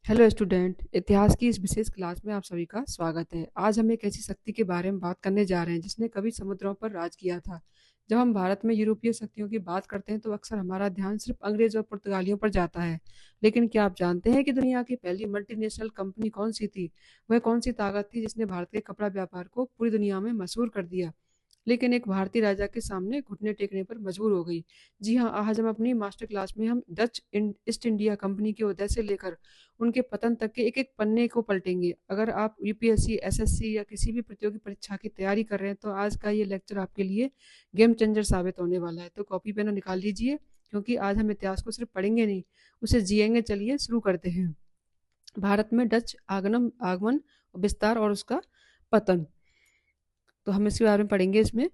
Hello student, इतिहास की इस विशेष क्लास में आप सभी का स्वागत है। आज हम एक ऐसी शक्ति के बारे में बात करने जा रहे हैं जिसने कभी समुद्रों पर राज किया था। जब हम भारत में यूरोपीय शक्तियों की बात करते हैं तो अक्सर हमारा ध्यान सिर्फ अंग्रेज और पुर्तगालियों पर जाता है। लेकिन क्या आप जानते हैं कि दुनिया की पहली मल्टीनेशनल कंपनी कौन सी थी? वह कौन सी ताकत थी जिसने भारत के कपड़ा व्यापार को पूरी दुनिया में मशहूर कर दिया, लेकिन एक भारतीय राजा के सामने घुटने टेकने पर मजबूर हो गई? जी हाँ, आज हम अपनी मास्टर क्लास में हम ईस्ट इंडिया कंपनी के उदय से लेकर उनके पतन तक के एक एक पन्ने को पलटेंगे। अगर आप यूपीएससी, एसएससी या किसी भी प्रतियोगी परीक्षा की तैयारी कर रहे हैं तो आज का ये लेक्चर आपके लिए गेम चेंजर साबित होने वाला है। तो कॉपी पेन निकाल लीजिए, क्योंकि आज हम इतिहास को सिर्फ पढ़ेंगे नहीं, उसे जिएंगे। चलिए शुरू करते हैं। भारत में डच आगमन आगमन विस्तार और उसका पतन। तो हम इसके बारे में पढ़ेंगे। इसमें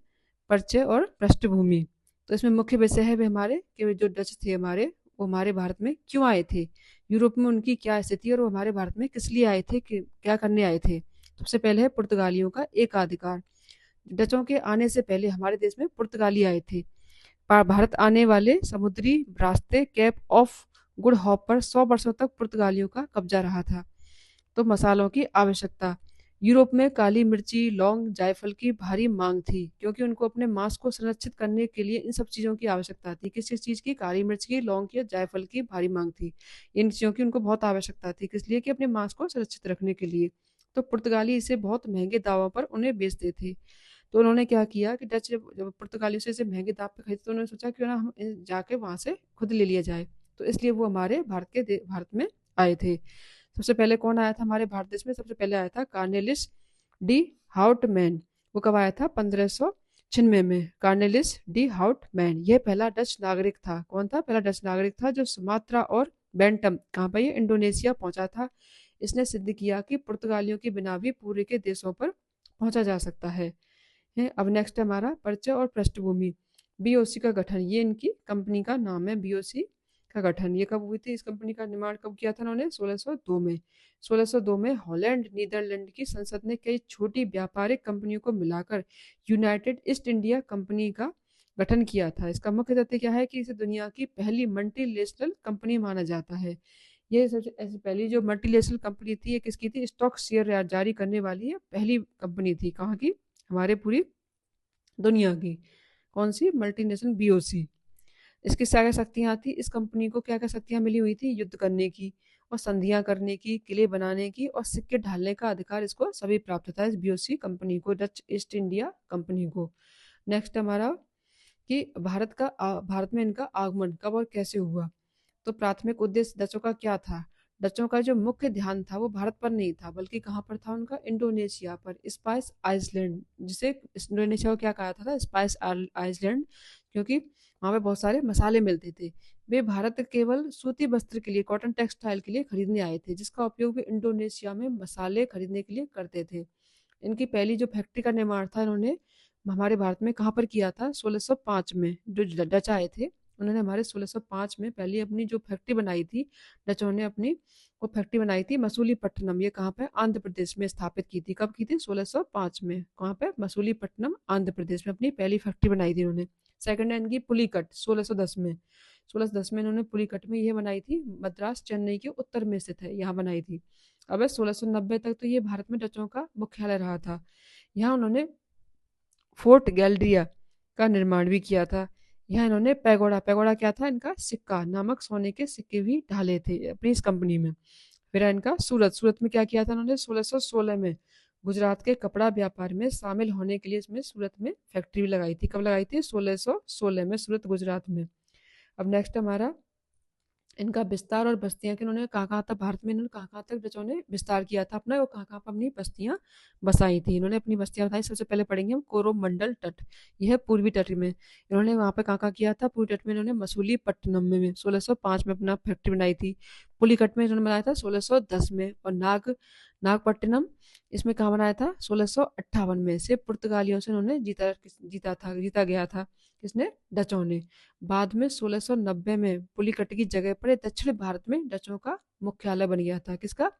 परिचय और पृष्ठभूमि। तो इसमें मुख्य विषय है वे हमारे कि जो डच थे हमारे, वो हमारे भारत में क्यों आए थे, यूरोप में उनकी क्या स्थिति, और वो हमारे भारत में किस लिए आए थे, कि क्या करने आए थे। सबसे पहले है पुर्तगालियों का एकाधिकार। डचों के आने से पहले हमारे देश में पुर्तगाली आए थे। भारत आने वाले समुद्री रास्ते केप ऑफ गुड होप पर 100 वर्षों तक पुर्तगालियों का कब्जा रहा था। तो मसालों की आवश्यकता। यूरोप में काली मिर्ची, लौंग, जायफल की भारी मांग थी, क्योंकि उनको अपने मांस को संरक्षित करने के लिए इन सब चीज़ों की आवश्यकता थी। किस किस चीज़ की? काली मिर्च की, लौंग की, जायफल की भारी मांग थी। इन चीज़ों की उनको बहुत आवश्यकता थी। किस लिए? कि अपने मांस को सुरक्षित रखने के लिए। तो पुर्तगाली इसे बहुत महंगे दावों पर उन्हें बेचते थे। तो उन्होंने क्या किया कि डच जब पुर्तगालियों से इसे महंगे दाम पे खरीदते, तो उन्होंने सोचा क्यों ना हम जाके वहां से खुद ले लिया जाए। तो इसलिए वो हमारे भारत में आए थे। सबसे पहले कौन आया था हमारे भारत देश में? सबसे पहले आया था कार्नेलिस डी हाउटमैन। वो कब आया था? 1596 में। कार्नेलिस डी हाउटमैन यह पहला डच नागरिक था। कौन था? पहला डच नागरिक था जो सुमात्रा और बेंटम, कहाँ पर? ये इंडोनेशिया पहुंचा था। इसने सिद्ध किया कि पुर्तगालियों के बिना भी पूरे के देशों पर पहुंचा जा सकता है। अब नेक्स्ट है हमारा परिचय और पृष्ठभूमि। बीओसी का गठन, ये इनकी कंपनी का नाम है। बीओसी का गठन ये कब हुई थी? इस कंपनी का निर्माण कब किया था उन्होंने? 1602 में। 1602 में हॉलैंड नीदरलैंड की संसद ने कई छोटी व्यापारिक कंपनियों को मिलाकर यूनाइटेड ईस्ट इंडिया कंपनी का गठन किया था। इसका मुख्य तथ्य क्या है? कि इसे दुनिया की पहली मल्टीनेशनल कंपनी माना जाता है। ये सबसे ऐसी पहली जो मल्टीनेशनल कंपनी थी, ये किसकी थी? स्टॉक शेयर जारी करने वाली है पहली कंपनी थी। कहाँ की? हमारे पूरी दुनिया की। कौन सी? Multinational, BOC. इसकी क्या क्या शक्तियां थी? इस कंपनी को क्या क्या शक्तियां मिली हुई थी? युद्ध करने की, और संधियां करने की, किले बनाने की, और सिक्के ढालने का अधिकार इसको सभी प्राप्त था, इस बीओसी कंपनी को, डच ईस्ट इंडिया कंपनी को। नेक्स्ट हमारा कि भारत में इनका आगमन कब और कैसे हुआ। तो प्राथमिक उद्देश्य डचों का क्या था? डचों का जो मुख्य ध्यान था वो भारत पर नहीं था, बल्कि कहाँ पर था उनका? इंडोनेशिया पर, स्पाइस आइसलैंड, जिसे इंडोनेशिया को क्या कहा था? स्पाइस आइसलैंड, क्योंकि वहाँ पे बहुत सारे मसाले मिलते थे। वे भारत केवल सूती वस्त्र के लिए, कॉटन टेक्सटाइल के लिए खरीदने आए थे, जिसका उपयोग वे इंडोनेशिया में मसाले खरीदने के लिए करते थे। इनकी पहली जो फैक्ट्री का निर्माण था इन्होंने हमारे भारत में कहाँ पर किया था? 1605 में। जो डच आए थे उन्होंने हमारे 1605 में पहली अपनी जो फैक्ट्री बनाई थी, डचों ने अपनी वो फैक्ट्री बनाई थी मसूलीपट्टनम। ये कहाँ पे? आंध्र प्रदेश में स्थापित की थी। कब की थी? 1605 में। कहाँ पे? मसूलीपट्टनम, आंध्र प्रदेश में अपनी पहली फैक्ट्री बनाई थी उन्होंने। सेकंड है इनकी पुलिकट, 1610 में। 1610 में इन्होंने पुलिकट में ये बनाई थी। मद्रास चेन्नई के उत्तर में स्थित है, यहाँ बनाई थी। अब 1690 तक तो ये भारत में डचों का मुख्यालय रहा था। यहाँ उन्होंने फोर्ट गैलरिया का निर्माण भी किया था। यहाँ इन्होंने पैगोडा, पैगोडा क्या था? इनका सिक्का नामक सोने के सिक्के भी ढाले थे अपनी इस कंपनी में। फिर इनका सूरत, सूरत में क्या किया था इन्होंने? 1616 में गुजरात के कपड़ा व्यापार में शामिल होने के लिए इसमें सूरत में फैक्ट्री भी लगाई थी। कब लगाई थी? 1616 में, सूरत गुजरात में। अब नेक्स्ट हमारा इनका विस्तार और बस्तियां, कि इन्होंने कहाँ कहाँ तक भारत में, इन्होंने कहाँ कहाँ तक डचों ने विस्तार किया था अपना, वो कहाँ कहाँ पर अपनी बस्तियां बसाई थी। इन्होंने अपनी बस्तियां बताई। सबसे पहले पढ़ेंगे हम कोरोमंडल तट, यह पूर्वी तट में। इन्होंने वहां पे कहाँ कहाँ किया था? पूर्वी तट में इन्होंने मसूलीपट्टनम में 1605 में अपना फैक्ट्री बनाई थी। पुलिकट में इन्होंने बनाया था 1610 में। और नागपट्टिनम, इसमें कहाँ बनाया था? 1658 में। से पुर्तगालियों से इन्होंने जीता गया था। किसने? डचों ने। बाद में 1690 में पुलिकट की जगह पर दक्षिण भारत में डचों का मुख्यालय बन गया था। किसका?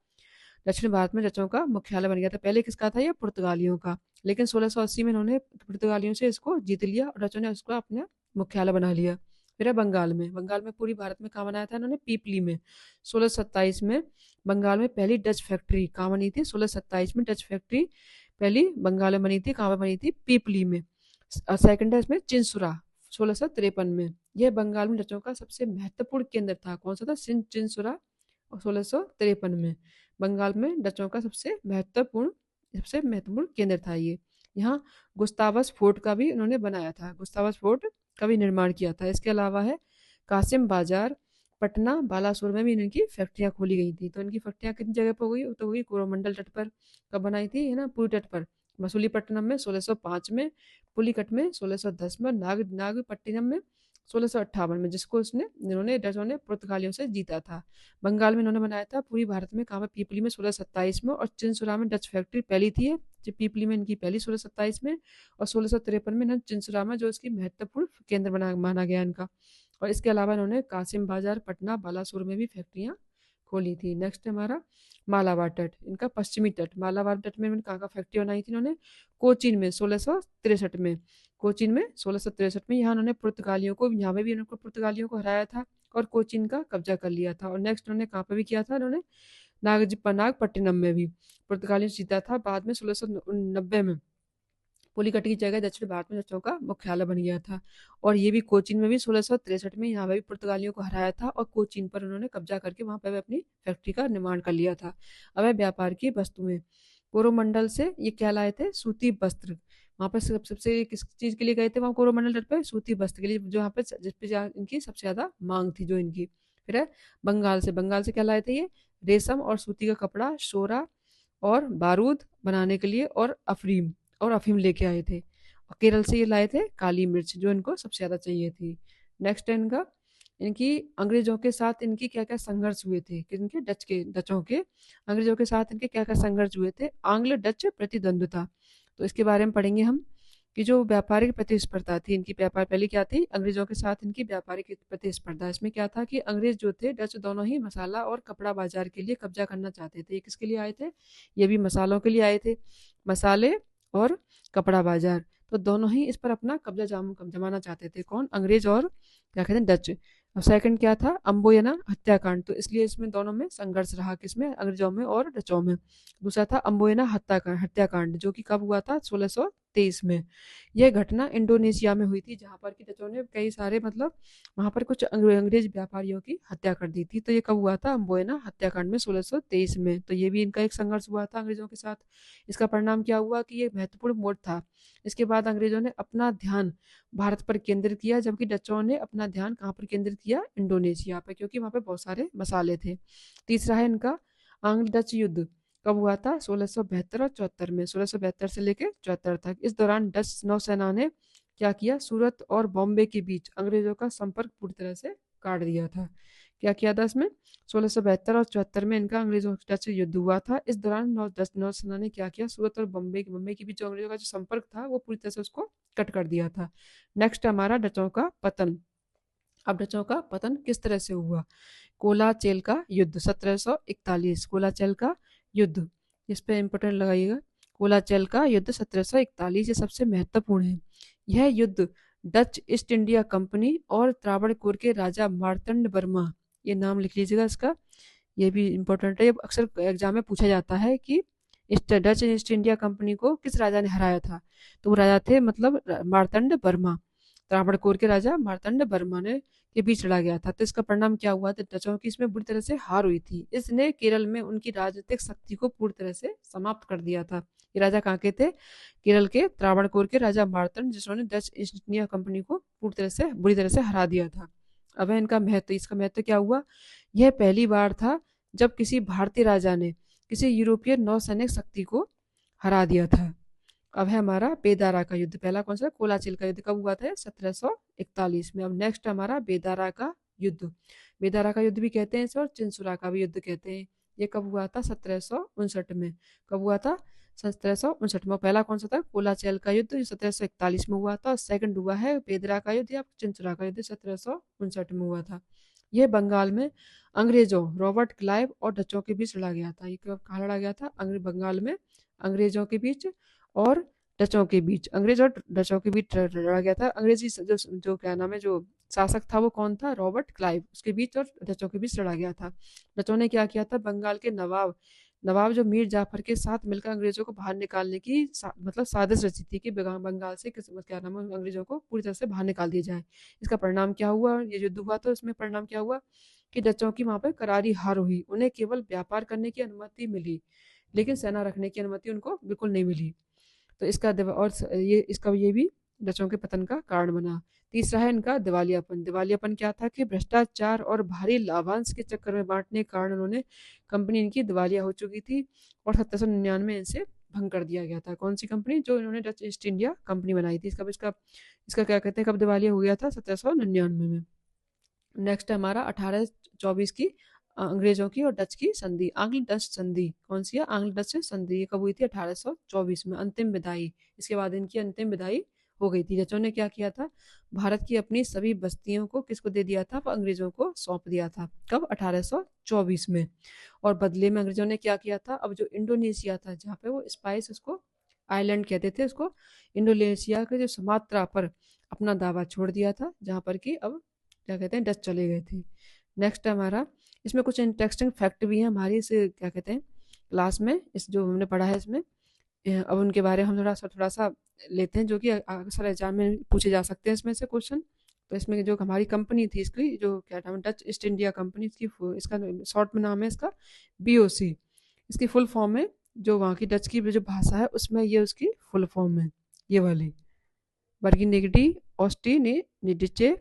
दक्षिण भारत में डचों का मुख्यालय बन गया था। पहले किसका था? ये पुर्तगालियों का। लेकिन 1680 में इन्होंने पुर्तगालियों से इसको जीत लिया और डचों ने उसको अपना मुख्यालय बना लिया। फिर है बंगाल में। बंगाल में पूरी भारत में कहाँ बनाया था इन्होंने? पीपली में। 1627 में बंगाल में पहली डच फैक्ट्री कहाँ बनी थी? 1627 में डच फैक्ट्री पहली बंगाल में बनी थी। कहाँ पे बनी थी? पीपली में। सेकंड है इसमें चिंसुरा 1653 में। यह बंगाल में डचों का सबसे महत्वपूर्ण केंद्र था। कौन सा था? चिंसुरा। और 1653 में बंगाल में डचों का सबसे महत्वपूर्ण केंद्र था ये। यहाँ गुस्तावस फोर्ट का भी उन्होंने बनाया था। गुस्तावस फोर्ट का भी निर्माण किया था। इसके अलावा है कासिम बाजार, पटना, बालासोर में भी इनकी फैक्ट्रियां खोली गई थी। तो इनकी फैक्ट्रियां कितनी जगह पर हुई? तो हुई कोरोमंडल तट पर। कब बनाई थी? है ना, पूरी तट पर। मसूलीपट्टनम में 1605 में, पुलिकट में 1610 में, नागपट्टिनम में 1658 में, जिसको इन्होंने डचों ने पुर्तगालियों से जीता था। बंगाल में इन्होंने बनाया था। पूरी भारत में कहाँ पे? पीपली में 1627 में। और चिंसुरा में डच फैक्ट्री पहली थी। पीपली में इनकी पहली 1627 में, और 1653 में चिंसुरा में, जो इसकी महत्वपूर्ण केंद्र माना गया इनका। और इसके अलावा इन्होंने कासिम बाजार, पटना, बालासोर में भी फैक्ट्रियां खोली थी। नेक्स्ट है हमारा मालाबार तट, इनका पश्चिमी तट। मालाबार तट में इन्होंने कहाँ का फैक्ट्री बनाई थी? इन्होंने कोचीन में 1663 में। कोचीन में 1663 में। यहाँ उन्होंने पुर्तगालियों को, यहाँ में भी उन्होंने पुर्तगालियों को हराया था और कोचीन का कब्जा कर लिया था। और नेक्स्ट उन्होंने कहाँ पर भी किया था? उन्होंने नागपट्टिनम में भी पुर्तगालियों से जीता था। बाद में 1690 में पुलिकट की जगह दक्षिण भारत में डचों का मुख्यालय बन गया था। और ये भी कोचीन में भी 1663 में यहाँ पे भी पुर्तगालियों को हराया था और कोचीन पर उन्होंने कब्जा करके वहां पर अपनी फैक्ट्री का निर्माण कर लिया था। अब है व्यापार की वस्तुएं। कोरोमंडल से ये क्या लाए थे? सूती वस्त्र। वहां पर सबसे किस चीज के लिए गए थे? वहां कोरोमंडल तट पे सूती वस्त्र के लिए, जो यहाँ पे इनकी सबसे ज्यादा मांग थी जो इनकी। फिर है बंगाल से क्या लाए थे ये? रेशम और सूती का कपड़ा, शोरा और बारूद बनाने के लिए, और अफीम लेके आए थे। और केरल से ये लाए थे काली मिर्च, जो इनको सबसे ज्यादा चाहिए थी। नेक्स्ट है इनका, इनकी अंग्रेजों के साथ इनकी क्या क्या संघर्ष हुए थे? किनके? डचों के अंग्रेजों के साथ इनके क्या क्या संघर्ष हुए थे? आंग्ल डच प्रतिद्वंद्विता। तो इसके बारे में पढ़ेंगे हम कि जो व्यापारिक प्रतिस्पर्धा थी इनकी। व्यापार पहले क्या थी? अंग्रेजों के साथ इनकी व्यापारिक प्रतिस्पर्धा। इसमें क्या था कि अंग्रेज जो थे, डच दोनों ही मसाला और कपड़ा बाजार के लिए कब्जा करना चाहते थे। ये किसके लिए आए थे? ये भी मसालों के लिए आए थे। मसाले और कपड़ा बाजार, तो दोनों ही इस पर अपना कब्जा जमाना चाहते थे। कौन? अंग्रेज और क्या कहते हैं? डच। और सेकंड क्या था? अम्बोयना हत्याकांड। तो इसलिए इसमें दोनों में संघर्ष रहा। किसमें? अंग्रेजों में और डचों में। दूसरा था अम्बोयना हत्याकांड, जो कि कब हुआ था? 1623 में। यह घटना इंडोनेशिया में हुई थी, जहां पर की डचों ने कई सारे, मतलब वहां पर कुछ अंग्रेज व्यापारियों की हत्या कर दी थी। तो ये कब हुआ था? अम्बोयना हत्याकांड में 1623 में। तो ये भी इनका एक संघर्ष हुआ था अंग्रेजों के साथ। इसका परिणाम क्या हुआ कि ये महत्वपूर्ण मोड़ था। इसके बाद अंग्रेजों ने अपना ध्यान भारत पर केंद्रित किया, जबकि डचों ने अपना ध्यान कहाँ पर केंद्रित किया? इंडोनेशिया पर, क्योंकि वहां पर बहुत सारे मसाले थे। तीसरा है इनका आंग्ल डच युद्ध। कब हुआ था? 1672 और 74 में। 1672 से लेकर 74 तक। इस दौरान डच नौसेना ने क्या किया? सूरत और बॉम्बे के बीच अंग्रेजों का संपर्क पूरी तरह से काट दिया था। क्या किया था इसमें? 1672 और 74 में इनका अंग्रेजों के डच युद्ध हुआ था। इस दौरान नौसेना ने क्या किया? सूरत और बम्बई के बीच जो अंग्रेजों का जो संपर्क था, वो पूरी तरह से उसको कट कर दिया था। नेक्स्ट हमारा डचों का पतन। अब डचों का पतन किस तरह से हुआ? कोलाचेल का युद्ध 1741। कोलाचेल का युद्ध, इस पे इंपोर्टेंट लगाइएगा। कोलाचेल का युद्ध 1741, ये सबसे महत्वपूर्ण है। यह युद्ध डच ईस्ट इंडिया कंपनी और त्रावणकोर के राजा मार्तंड वर्मा, ये नाम लिख लीजिएगा इसका, ये भी इम्पोर्टेंट है। ये अक्सर एग्जाम में पूछा जाता है कि डच ईस्ट इंडिया कंपनी को किस राजा ने हराया था? तो वो राजा थे, मतलब मार्तंड वर्मा। त्रावणकोर के राजा मार्तंड वर्मा ने के बीच लड़ा गया था। तो इसका परिणाम क्या हुआ? तो डचों की इसमें बुरी तरह से हार हुई थी। इसने केरल में उनकी राजनीतिक शक्ति को पूरी तरह से समाप्त कर दिया था। ये राजा कहाँ के थे? केरल के त्रावणकोर के राजा मार्तंड, जिन्होंने डच ईस्ट इंडिया कंपनी को बुरी तरह से हरा दिया था। अब है इनका महत्व। इसका महत्व क्या हुआ? यह पहली बार था जब किसी भारतीय राजा ने किसी यूरोपीय नौसैनिक शक्ति को हरा दिया था। अब है हमारा बेदारा का युद्ध। पहला कौन सा? कोलाचिल का युद्ध। कब हुआ था? 1741 में। अब नेक्स्ट हमारा बेदारा का युद्ध। बेदारा का युद्ध भी कहते हैं इसे, और चिंसुरा का भी युद्ध कहते हैं। ये कब हुआ था? 1759 में। कब हुआ था? 1759 में। पहला कौन सा था? कोलाचेल का युद्ध, जो 1741 में हुआ था। और सेकंड हुआ है बेदरा का युद्ध या चिंसुरा का युद्ध, 1759 में हुआ था। यह बंगाल में अंग्रेजों, रॉबर्ट क्लाइव और डचों के बीच लड़ा गया था। ये कहाँ लड़ा गया था? बंगाल में अंग्रेजों के बीच और डचों के बीच, अंग्रेज और डचों के बीच लड़ा गया था। अंग्रेजी जो क्या नाम है, जो शासक था वो कौन था? Robert Clive. उसके बीच और डचों के बीच लड़ा गया था। डचों ने क्या किया था? बंगाल के नवाब नवाब जो मीर जाफर के साथ मिलकर अंग्रेजों को बाहर निकालने की मतलब साजिश रची थी कि बंगाल से क्या नाम है, अंग्रेजों को पूरी तरह से बाहर निकाल दिया जाए। इसका परिणाम क्या हुआ? ये युद्ध हुआ तो इसमें परिणाम क्या हुआ कि डचों की वहां पर करारी हार हुई। उन्हें केवल व्यापार करने की अनुमति मिली, लेकिन सेना रखने की अनुमति उनको बिल्कुल नहीं मिली। तो ये भी डचों के पतन का कारण बना। तीसरा है इनका दिवालियापन। दिवालियापन क्या था कि भ्रष्टाचार और भारी लाभांश के चक्कर में बांटने के कारण उन्होंने कंपनी इनकी दिवालिया हो चुकी थी और 1799 में इनसे भंग कर दिया गया था। कौन सी कंपनी? जो इन्होंने डच ईस्ट इंडिया कंपनी बनाई थी। इसका इसका इसका क्या कहते हैं, कब दिवालिया हो गया था? 1799 में। नेक्स्ट है हमारा 1824 की अंग्रेजों की और डच की संधि, आंग्ल डच संधि। कौन सी है? आंग्ल डच संधि। ये कब हुई थी? 1824 में। अंतिम विदाई, इसके बाद इनकी अंतिम विदाई हो गई थी। डचों ने क्या किया था? भारत की अपनी सभी बस्तियों को किसको दे दिया था? अंग्रेजों को सौंप दिया था। कब? 1824 में। और बदले में अंग्रेजों ने क्या किया था? अब जो इंडोनेशिया था, जहाँ पे वो स्पाइस, उसको आइलैंड कहते थे उसको, इंडोनेशिया के जो सुमात्रा पर अपना दावा छोड़ दिया था, जहाँ पर कि अब क्या कहते हैं, डच चले गए थे। नेक्स्ट हमारा, इसमें कुछ इंटरेस्टिंग फैक्ट भी है हमारी इस क्या कहते हैं क्लास में, इस जो हमने पढ़ा है इसमें। अब उनके बारे में हम थोड़ा सा लेते हैं, जो कि अक्सर एग्जाम में पूछे जा सकते हैं इसमें से क्वेश्चन। तो इसमें जो हमारी कंपनी थी, इसकी जो क्या नाम है, डच ईस्ट इंडिया कंपनी, इसका शॉर्ट में नाम है इसका BOC। इसकी फुल फॉर्म है, जो वहाँ की डच की जो भाषा है उसमें ये उसकी फुल फॉर्म है, ये वाली बर्गिनेगडी ऑस्टी ने निडिचे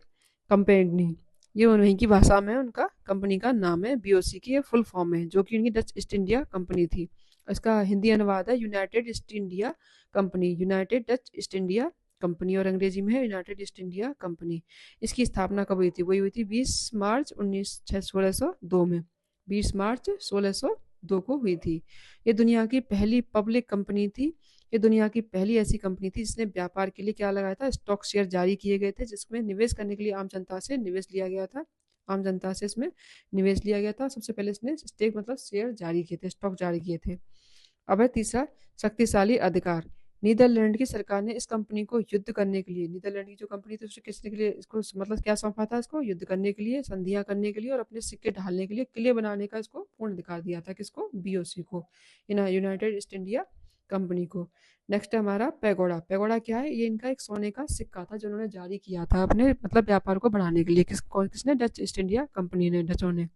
कंपेनी। ये उन्हीं की भाषा में उनका कंपनी का नाम है। BOC की ये फुल फॉर्म है, जो कि उनकी डच ईस्ट इंडिया कंपनी थी। इसका हिंदी अनुवाद है United east India company, United Dutch east India company, और अंग्रेजी में है यूनाइटेड ईस्ट इंडिया कंपनी। इसकी स्थापना कब हुई थी? वही हुई थी 20 मार्च 1602 में। 20 मार्च 1602 को हुई थी। ये दुनिया की पहली पब्लिक कंपनी थी। ये दुनिया की पहली ऐसी कंपनी थी जिसने व्यापार के लिए क्या लगाया था? स्टॉक शेयर जारी किए गए थे, जिसमें निवेश करने के लिए आम जनता से निवेश लिया गया था। आम जनता से इसमें निवेश लिया गया था। सबसे पहले इसने स्टेक मतलब शेयर जारी किए थे, स्टॉक जारी किए थे। अब है तीसरा, शक्तिशाली अधिकार। नीदरलैंड की सरकार ने इस कंपनी को युद्ध करने के लिए, नीदरलैंड की जो कंपनी थी उसने किसने के लिए इसको मतलब क्या सौंपा था? इसको युद्ध करने के लिए, संधियां करने के लिए और अपने सिक्के ढालने के लिए, किले बनाने का इसको पूर्ण अधिकार दिया था। किसको? BOC को, यूनाइटेड ईस्ट इंडिया कंपनी को। नेक्स्ट है हमारा पैगोडा। पैगोडा क्या है? ये इनका एक सोने का सिक्का था जो उन्होंने जारी किया था अपने मतलब व्यापार को बढ़ाने के लिए। किसने? डच ईस्ट इंडिया कंपनी ने, डचों ने।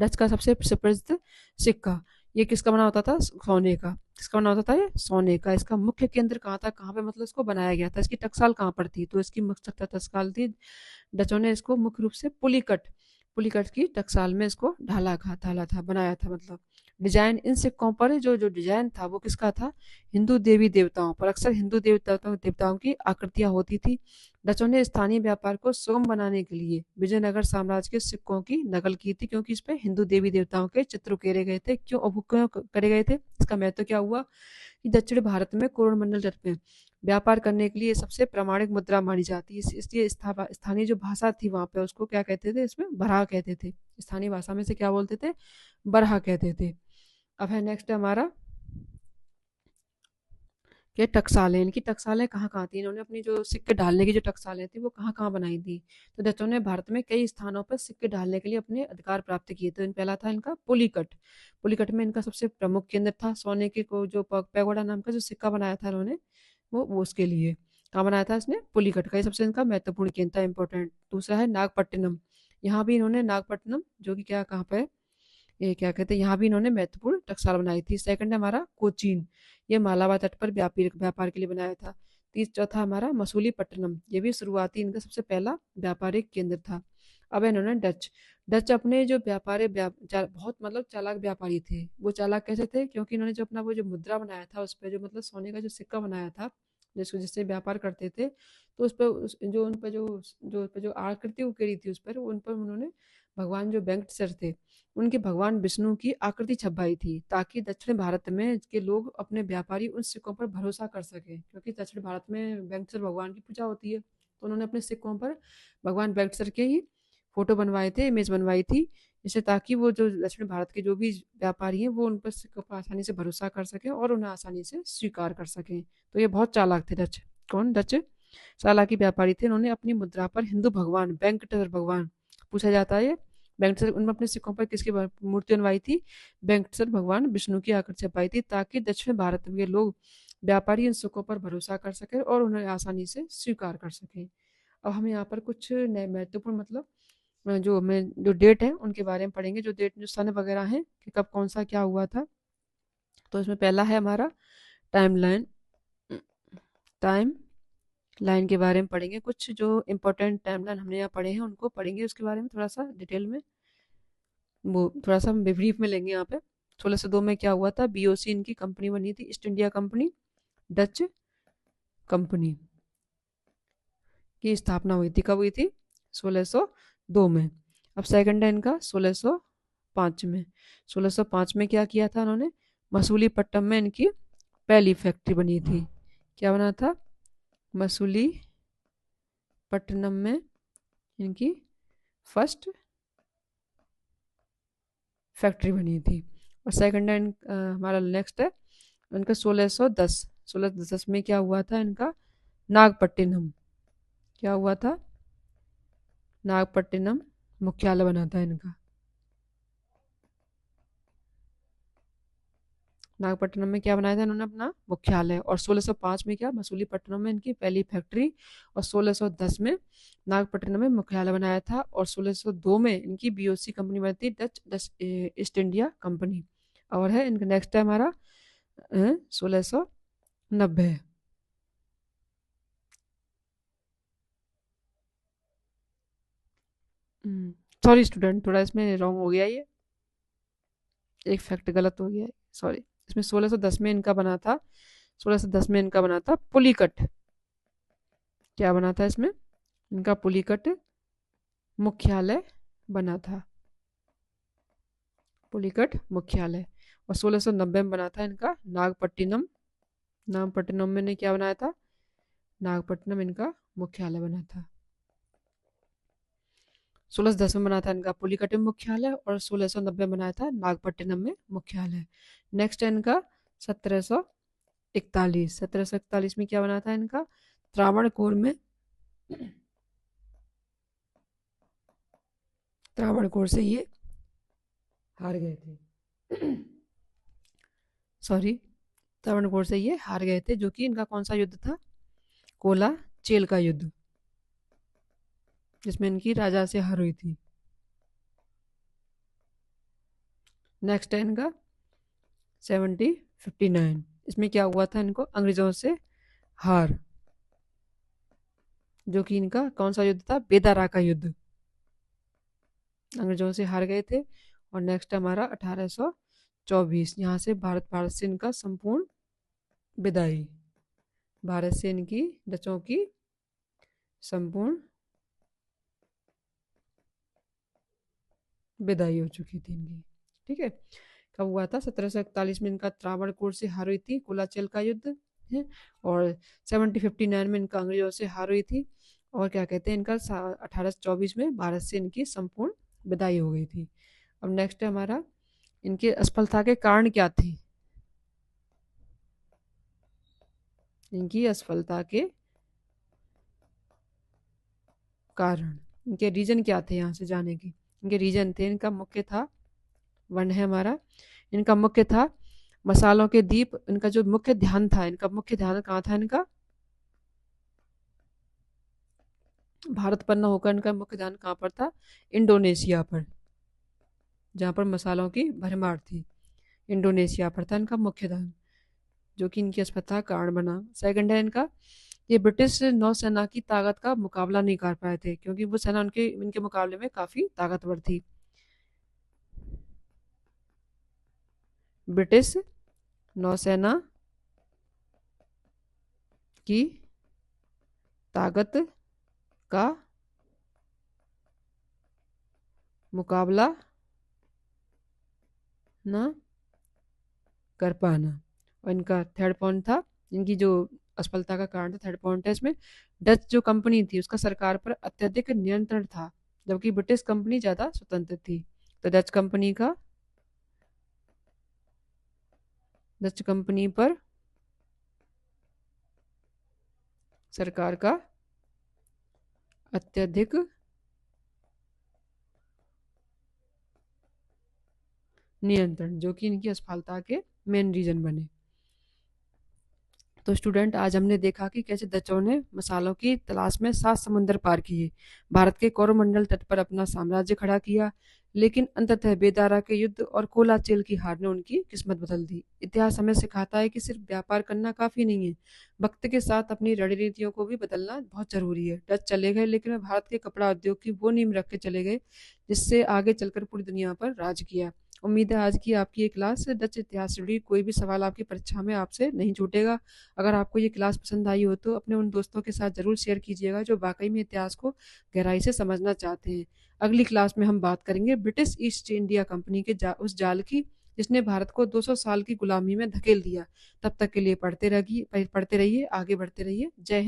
डच का सबसे प्रसिद्ध सिक्का, ये किसका बना होता था? सोने का। किसका बना होता था? ये सोने का। इसका मुख्य केंद्र कहाँ था? कहाँ पे मतलब इसको बनाया गया था? इसकी टकसाल कहाँ पर थी? तो इसकी मुख्य टकसाल थी, डचों ने इसको मुख्य रूप से पुलिकट, पुलिकट की टकसाल में इसको ढाला था, बनाया था। मतलब डिजाइन इन सिक्कों पर जो जो डिजाइन था वो किसका था? हिंदू देवी देवताओं पर। अक्सर हिंदू देवताओं की आकृतियां होती थी। डचों ने स्थानीय व्यापार को सुगम बनाने के लिए विजयनगर साम्राज्य के सिक्कों की नकल की थी, क्योंकि इस पे हिंदू देवी देवताओं के चित्र उकेरे गए थे। क्यों करे गए थे? इसका महत्व क्या हुआ कि दक्षिण भारत में कोरोमंडल तट में व्यापार करने के लिए सबसे प्रामाणिक मुद्रा मानी जाती है। इसलिए स्थानीय जो भाषा थी वहां पे उसको क्या कहते थे? इसमें बरहा कहते थे। स्थानीय भाषा में से क्या बोलते थे? बरहा कहते थे। अब है नेक्स्ट हमारा ये टकसालें। इनकी टकसालें कहाँ कहाँ थी? इन्होंने अपनी जो सिक्के ढालने की जो टकसालें थी वो कहाँ कहाँ बनाई थी? तो डचों ने भारत में कई स्थानों पर सिक्के ढालने के लिए अपने अधिकार प्राप्त किए थे। पहला था इनका पुलिकट। पुलिकट में इनका सबसे प्रमुख केंद्र था। सोने के को जो पैगोडा नाम का जो सिक्का बनाया था इन्होंने, वो उसके लिए कहाँ बनाया था? इसने पुलिकट का। ये सबसे इनका महत्वपूर्ण केंद्र था, इंपॉर्टेंट। दूसरा है नागपट्टिनम। यहाँ भी इन्होंने नागपट्टिनम, जो कि क्या कहाँ पे, ये क्या कहते हैं, यहाँ भी इन्होंने महत्वपूर्ण टकसाल बनाई थी। सेकंड है हमारा कोचीन। ये मालाबार तट पर व्यापार के लिए बनाया था। चौथा हमारा मसूलीपट्टनम। ये भी शुरुआती इनका सबसे पहला व्यापारिक केंद्र था। अब इन्होंने डच डच अपने जो बहुत मतलब चालाक व्यापारी थे। वो चालाक कैसे थे? क्योंकि इन्होंने जो अपना वो जो मुद्रा बनाया था उस पर जो मतलब सोने का जो सिक्का बनाया था, जिससे व्यापार करते थे, तो उस पर जो उन पर जो आकृति उकेरी थी उस पर, उन पर उन्होंने भगवान जो वेंकटेश्वर थे उनके भगवान विष्णु की आकृति छपाई थी, ताकि दक्षिण भारत में के लोग अपने व्यापारी उन सिक्कों पर भरोसा कर सके, क्योंकि दक्षिण भारत में वेंकटेश्वर भगवान की पूजा होती है। तो उन्होंने अपने सिक्कों पर भगवान वेंकटेश्वर के ही फोटो बनवाए थे, इमेज बनवाई थी, जिससे ताकि वो जो दक्षिण भारत के जो भी व्यापारी हैं वो उन पर सिक्कों पर आसानी से भरोसा कर सके और उन्हें आसानी से स्वीकार कर सकें। तो ये बहुत चालाक थे डच। कौन? डच चालाकी व्यापारी थे, उन्होंने अपनी मुद्रा पर हिंदू भगवान वेंकटेश्वर भगवान पूछा जाता है ये वेंकटेश्वर, उन्होंने अपने सिक्कों पर किसकी मूर्ति बनवाई थी? वेंकटेश्वर भगवान विष्णु की आकृति छपाई थी, ताकि दक्षिण भारत के लोग व्यापारी इन सिक्कों पर भरोसा कर सके और उन्हें आसानी से स्वीकार कर सके। अब हम यहाँ पर कुछ नए महत्वपूर्ण मतलब जो डेट है उनके बारे में पढ़ेंगे, जो डेट जो सन वगैरह हैं कि कब कौन सा क्या हुआ था। तो इसमें पहला है हमारा टाइम लाइन। टाइम लाइन के बारे में पढ़ेंगे, कुछ जो इम्पोर्टेंट टाइम लाइन हमने यहाँ पढ़े हैं उनको पढ़ेंगे, उसके बारे में थोड़ा सा डिटेल में वो थोड़ा सा हम ब्रीफ में लेंगे यहाँ पे। 1602 में क्या हुआ था? बीओसी इनकी कंपनी बनी थी, east India company, Dutch company की स्थापना हुई थी। कब हुई थी? 1602 में। अब सेकंड है इनका 1605 में। 1605 में क्या किया था उन्होंने? मसूलीपट्टनम में इनकी पहली फैक्ट्री बनी थी। क्या बना था? मसूलीपट्टनम में इनकी फर्स्ट फैक्ट्री बनी थी। और सेकंड है हमारा नेक्स्ट है इनका 1610। 1610 में क्या हुआ था इनका? नागपट्टिनम। क्या हुआ था? नागपट्टिनम मुख्यालय बना था इनका। नागपट्टिनम में क्या बनाया था इन्होंने? अपना मुख्यालय। और 1605 में क्या? मसूलीपट्टनम में इनकी पहली फैक्ट्री। और 1610 में नागपट्टिनम में मुख्यालय बनाया था। और 1602 में इनकी बीओसी कंपनी बनी थी, Dutch Dutch east India company. और है इनका नेक्स्ट है हमारा 1690। सॉरी स्टूडेंट, थोड़ा इसमें रॉन्ग हो गया, ये एक फैक्ट गलत हो गया है, सॉरी। इसमें 1610 में इनका बना था, 1610 में इनका बना था पुलिकट। क्या बना था इसमें? इनका पुलिकट मुख्यालय बना था, पुलिकट मुख्यालय। और 1690 में बना था इनका नागपट्टिनम। नागपट्टिनम में ने क्या बनाया था? नागपट्टिनम इनका मुख्यालय बना था। 1610 में बना था इनका पुलिकट में मुख्यालय, और 1690 में बनाया था नागपट्टिनम में मुख्यालय। नेक्स्ट है इनका 1741। 1741 में क्या बना था इनका? त्रावणकोर में, त्रावणकोर से ये हार गए थे। सॉरी, त्रावणकोर से ये हार गए थे, जो कि इनका कौन सा युद्ध था? कोला चेल का युद्ध, जिसमें इनकी राजा से हार हुई थी। नेक्स्ट है इनका 1759। इसमें क्या हुआ था? इनको अंग्रेजों से हार, जो कि इनका कौन सा युद्ध था? बेदारा का युद्ध, अंग्रेजों से हार गए थे। और नेक्स्ट हमारा 1824। यहाँ से भारत से इनका संपूर्ण विदाई, भारत से इनकी डचों की संपूर्ण विदाई हो चुकी थी इनकी। ठीक है, कब हुआ था? 1741 में इनका त्रावणकोर से हार हुई थी, कुलाचल का युद्ध है। और 1759 में इनका अंग्रेजों से हार हुई थी। और क्या कहते हैं, इनका 1824 में भारत से इनकी संपूर्ण विदाई हो गई थी। अब नेक्स्ट है हमारा इनके असफलता के कारण क्या थे? इनकी असफलता के कारण, इनके रीजन क्या थे यहाँ से जाने के? इनके रीजन थे, इनका मुख्य था, वन है हमारा, इनका मुख्य था मसालों के द्वीप। इनका जो मुख्य ध्यान था, इनका मुख्य ध्यान कहाँ था? इनका भारत पर न होकर इनका मुख्य ध्यान कहाँ पर था? इंडोनेशिया पर, जहाँ पर मसालों की भरमार थी। इंडोनेशिया पर था इनका मुख्य ध्यान, जो कि इनकी असफलता का कारण बना। सेकंड है इनका, ये ब्रिटिश नौसेना की ताकत का मुकाबला नहीं कर पाए थे, क्योंकि वो सेना उनके इनके मुकाबले में काफी ताकतवर थी। ब्रिटिश नौसेना की ताकत का मुकाबला न कर पाना। और इनका थर्ड पॉइंट था, इनकी जो असफलता का कारण था, थर्ड पॉइंट है इसमें, डच जो कंपनी थी उसका सरकार पर अत्यधिक नियंत्रण था, जबकि ब्रिटिश कंपनी ज्यादा स्वतंत्र थी। तो डच कंपनी पर सरकार का अत्यधिक नियंत्रण, जो कि इनकी असफलता के मेन रीजन बने। तो स्टूडेंट, आज हमने देखा कि कैसे डचों ने मसालों की तलाश में 7 समुंदर पार किए, भारत के कोरोमंडल तट पर अपना साम्राज्य खड़ा किया, लेकिन अंततः बेदारा के युद्ध और कोलाचिल की हार ने उनकी किस्मत बदल दी। इतिहास हमें सिखाता है कि सिर्फ व्यापार करना काफी नहीं है, वक्त के साथ अपनी रणनीतियों को भी बदलना बहुत जरूरी है। डच चले गए, लेकिन वे भारत के कपड़ा उद्योग की वो नींव रख के चले गए जिससे आगे चलकर पूरी दुनिया पर राज किया। उम्मीद है आज की आपकी ये क्लास डच इतिहास से जुड़ी कोई भी सवाल आपकी परीक्षा में आपसे नहीं छूटेगा। अगर आपको ये क्लास पसंद आई हो तो अपने उन दोस्तों के साथ जरूर शेयर कीजिएगा जो वाकई में इतिहास को गहराई से समझना चाहते हैं। अगली क्लास में हम बात करेंगे ब्रिटिश ईस्ट इंडिया कंपनी के उस जाल की जिसने भारत को 200 साल की गुलामी में धकेल दिया। तब तक के लिए पढ़ते रहिए, आगे बढ़ते रहिए। जय हिंद।